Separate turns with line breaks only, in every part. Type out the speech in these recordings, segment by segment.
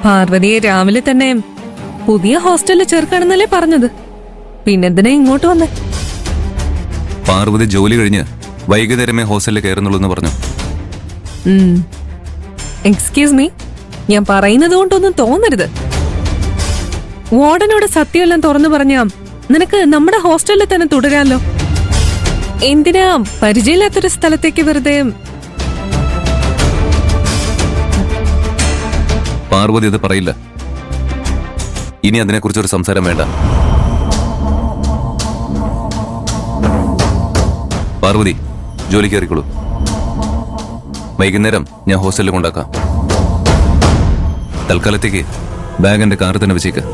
പാർവതിയെ രാവിലെ തന്നെ പുതിയ ഹോസ്റ്റലിൽ ചേർക്കണമെന്നല്ലേ പറഞ്ഞത്. പിന്നെന്തിനാ ഇങ്ങോട്ട് വന്നേ?
പാർവതി ജോലി കഴിഞ്ഞ് വൈകുന്നേരമേ ഹോസ്റ്റലിൽ കയറുന്നുള്ളൂ പറഞ്ഞു.
എക്സ്ക്യൂസ് മീ, ഞാൻ പറയുന്നത് കൊണ്ടൊന്നും തോന്നരുത്. വാർഡനോട് സത്യമെല്ലാം തുറന്നു പറഞ്ഞാ നിനക്ക് നമ്മുടെ ഹോസ്റ്റലിൽ തന്നെ തുടരാലോ. എന്തിനാ പരിചയമില്ലാത്തൊരു സ്ഥലത്തേക്ക് വെറുതെ?
പാർവതി അത് പറയില്ല. ഇനി അതിനെക്കുറിച്ചൊരു സംസാരം വേണ്ട. പാർവതി, ജോലി കയറിക്കോളൂ. വൈകുന്നേരം ഞാൻ ഹോസ്റ്റലിൽ കൊണ്ടാക്കാം. തൽക്കാലത്തേക്ക് ബാഗ് എന്റെ കാറിൽ തന്നെ വെച്ചേക്ക്.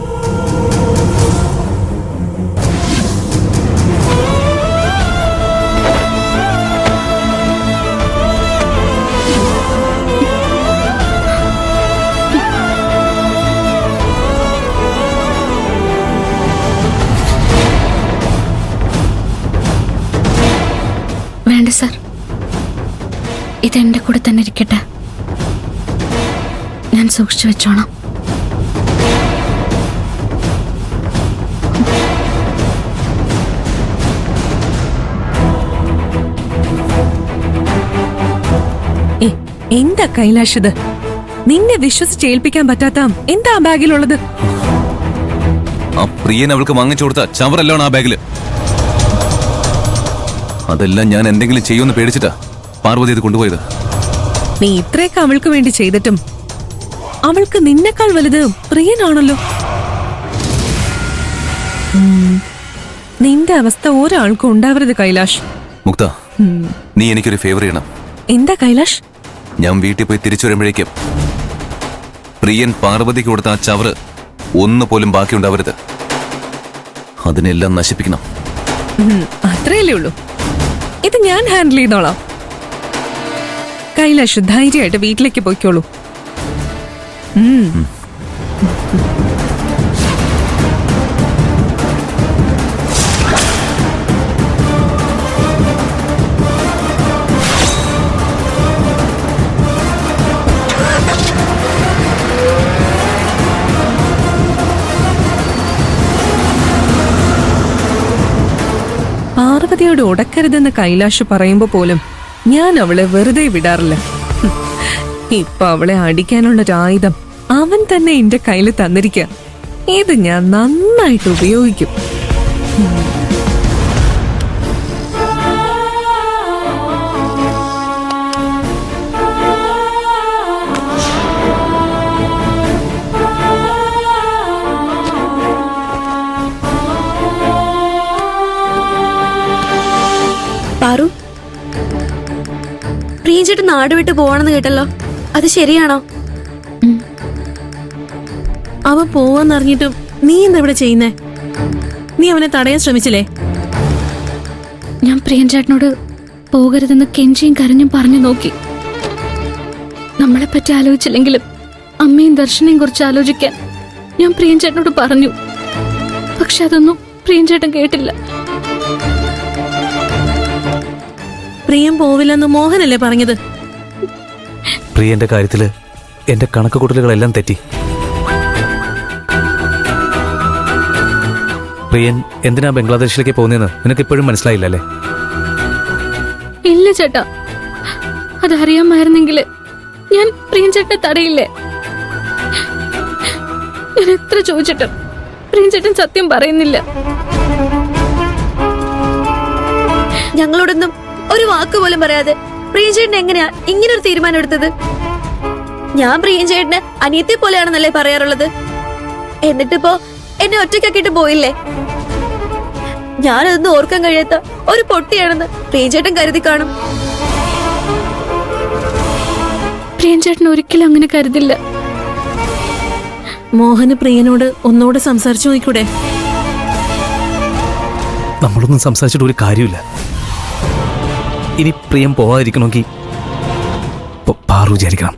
വേണ്ട സാർ, ഇതെന്റെ കൂടെ തന്നെ ഇരിക്കട്ടെ. ഞാൻ സൂക്ഷിച്ചു വെച്ചോണം.
എന്താ കൈലാഷ് ഇത്? നിന്നെ വിശ്വസിച്ചേൽപ്പിക്കാൻ പറ്റാത്ത എന്താ ആ ബാഗിലുള്ളത്?
ആ പ്രിയൻ അവൾക്ക് വാങ്ങിച്ചു കൊടുത്ത ചവറല്ലാണ് ആ ബാഗില്. അതെല്ലാം ഞാൻ എന്തെങ്കിലും ചെയ്യുമെന്ന് പേടിച്ചിട്ടാ പാർവതി ഇത് കൊണ്ടുപോയത്.
നീ ഇത്രയൊക്കെ അവൾക്ക് വേണ്ടി ചെയ്തിട്ടും അവൾക്ക് നിന്നെക്കാൾ വലുത് പ്രിയനാണല്ലോ. നിന്റെ അവസ്ഥ ഒരാൾക്കും ഉണ്ടാവരുത് കൈലാഷ്.
മുക്ത, നീ എനിക്കൊരു ഫേവർ ചെയ്യണം.
എന്താ കൈലാഷ്?
ഞാൻ വീട്ടിൽ പോയി തിരിച്ചു വരുമ്പോഴേക്കും പ്രിയൻ പാർവതിക്ക് കൊടുത്ത ആ ചവറ് ഒന്നുപോലും ബാക്കിയുണ്ടാവരുത്. അതിനെല്ലാം നശിപ്പിക്കണം.
അത്രയല്ലേ ഉള്ളൂ. ഇത് ഞാൻ ഹാൻഡിൽ ചെയ്തോളാം. കൈലാഷ് ധൈര്യമായിട്ട് വീട്ടിലേക്ക് പോയിക്കോളൂ. പാർവതിയോട് ഉടക്കരുതെന്ന് കൈലാഷ് പറയുമ്പോ പോലും ഞാൻ അവളെ വെറുതെ വിടാറില്ല. ഇപ്പൊ അവളെ അടിക്കാനുള്ളൊരായുധം അവൻ തന്നെ എന്റെ കയ്യിൽ തന്നിരിക്കുക. ഇത് ഞാൻ നന്നായിട്ട് ഉപയോഗിക്കും.
പാറു, പ്രിയഞ്ചേട്ടൻ നാട് വിട്ട് പോവാണെന്ന് കേട്ടല്ലോ, അത് ശരിയാണോ?
അവൻ പോവാന്നറിഞ്ഞിട്ടും നീ എന്താ ഇവിടെ ചെയ്യുന്നേ? നീ അവനെ തടയാൻ ശ്രമിച്ചില്ലേ?
ഞാൻ പ്രിയഞ്ചേട്ടനോട് പോകരുതെന്ന് കെഞ്ചിയും കരഞ്ഞും പറഞ്ഞു നോക്കി. നമ്മളെപ്പറ്റി ആലോചിച്ചില്ലെങ്കിലും അമ്മയും ദർശനയും കുറിച്ച് ആലോചിക്കാൻ ഞാൻ പ്രിയഞ്ചേട്ടനോട് പറഞ്ഞു. പക്ഷെ അതൊന്നും പ്രിയഞ്ചേട്ടൻ കേട്ടില്ല.
പ്രിയം പോവില്ലെന്ന് മോഹനല്ലേ പറഞ്ഞത്?
പ്രിയന്റെ കാര്യത്തില് എന്റെ കണക്ക് കൂട്ടലുകളെല്ലാം തെറ്റി. പ്രിയൻ എന്തിനാ ബംഗ്ലാദേശിലേക്ക് പോകുന്നതെന്ന് നിനക്ക് ഇപ്പോഴും മനസ്സിലായില്ലല്ലേ?
ഇല്ല ചേട്ടാ, അതറിയാമായിരുന്നെങ്കിൽ ഞാൻ പ്രിയഞ്ചേട്ടനെ തടയില്ലേ. ഞാൻ എത്ര ചോദിച്ചിട്ടും പ്രിയഞ്ചേട്ടൻ സത്യം പറയുന്നില്ല.
ഞങ്ങളോടൊന്നും ഒരു വാക്ക് പോലും പറയാതെ പ്രിയഞ്ചേട്ടൻ എങ്ങനെയാ ഇങ്ങനൊരു തീരുമാനം എടുത്തത്? ഞാൻ പ്രിയഞ്ചേട്ടന് അനിയത്തെ പോലെയാണെന്നല്ലേ പറയാറുള്ളത്. എന്നിട്ടിപ്പോ എന്നെ ഒറ്റയ്ക്കാക്കിട്ട് പോയില്ലേ? ഞാനതൊന്നും ഓർക്കാൻ കഴിയാത്ത ഒരു പൊട്ടിയാണെന്ന് പ്രിയഞ്ചേട്ടൻ കരുതി കാണും.
പ്രിയഞ്ചേട്ടൻ ഒരിക്കലും അങ്ങനെ കരുതില്ല.
മോഹന് പ്രിയനോട് ഒന്നുകൂടെ സംസാരിച്ചു നോക്കൂടെ?
നമ്മളൊന്നും സംസാരിച്ചിട്ട് ഒരു കാര്യമില്ല. ഇനി പ്രിയം പോവാതിരിക്കണമെങ്കിൽ പാറു വിചാരിക്കണം.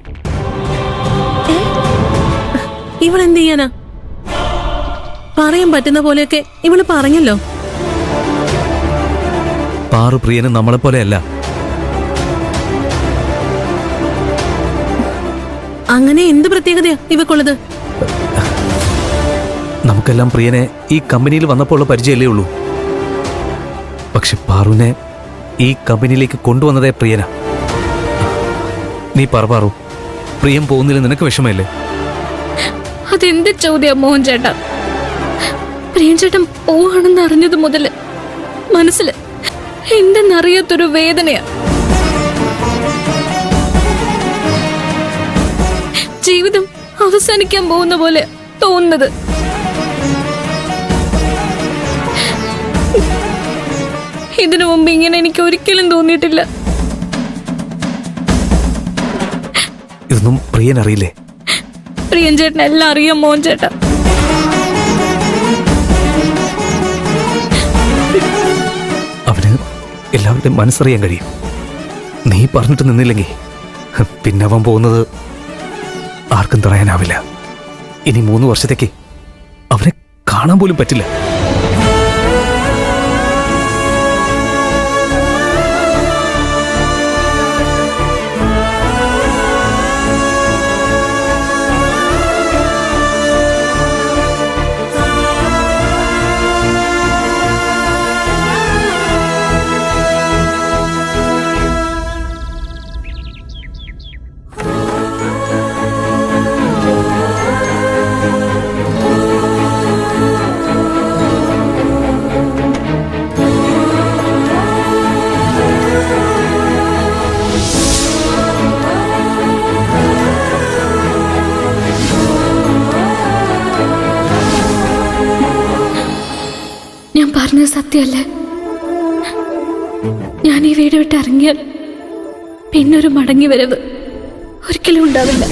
ഇവളെന്ത് ചെയ്യാനാ? പറയാൻ പറ്റുന്ന പോലെയൊക്കെ ഇവള് പറഞ്ഞല്ലോ.
പാറു പ്രിയന് നമ്മളെ പോലെയല്ല.
അങ്ങനെ എന്ത് പ്രത്യേകതയാ ഇവക്കുള്ളത്?
നമുക്കെല്ലാം പ്രിയനെ ഈ കമ്പനിയിൽ വന്നപ്പോൾ ഉള്ള പരിചയമല്ലേ ഉള്ളൂ. പക്ഷെ പാറുവിനെ ഈ കമ്പനിയിലേക്ക് കൊണ്ടുവന്നതേ പ്രിയനാ. നീ പാറു, പ്രിയം പോകുന്നില്ല, നിനക്ക് വിഷമല്ലേ?
അതെന്ത് ചോദ്യം മോഹൻ ചേട്ടാ? പ്രിയൻ ചേട്ടൻ പോവാണെന്ന് അറിഞ്ഞത് മുതല് മനസ്സില് എന്തെന്നറിയാത്തൊരു വേദനയാ. ജീവിതം അവസാനിക്കാൻ പോകുന്ന പോലെ തോന്നുന്നത്. ഇതിനു മുമ്പ് ഇങ്ങനെ എനിക്ക് ഒരിക്കലും തോന്നിയിട്ടില്ല.
ഇതൊന്നും പ്രിയൻ അറിയില്ലേ?
പ്രിയൻ ചേട്ടൻ എല്ലാം അറിയാം മോഹൻ ചേട്ടാ.
അവന് എല്ലാവരുടെയും മനസ്സറിയാൻ കഴിയും. നീ പറഞ്ഞിട്ട് നിന്നില്ലെങ്കിൽ പിന്നെ അവൻ പോകുന്നത് ആർക്കും തടയാനാവില്ല. ഇനി 3 വർഷത്തേക്ക് അവനെ കാണാൻ പോലും പറ്റില്ല.
ഞാൻ പറഞ്ഞത് സത്യമല്ലേ? ഞാൻ ഈ വീട് വിട്ട് ഇറങ്ങിയാൽ പിന്നൊരു മടങ്ങി വരവ് ഒരിക്കലും ഉണ്ടാവില്ല.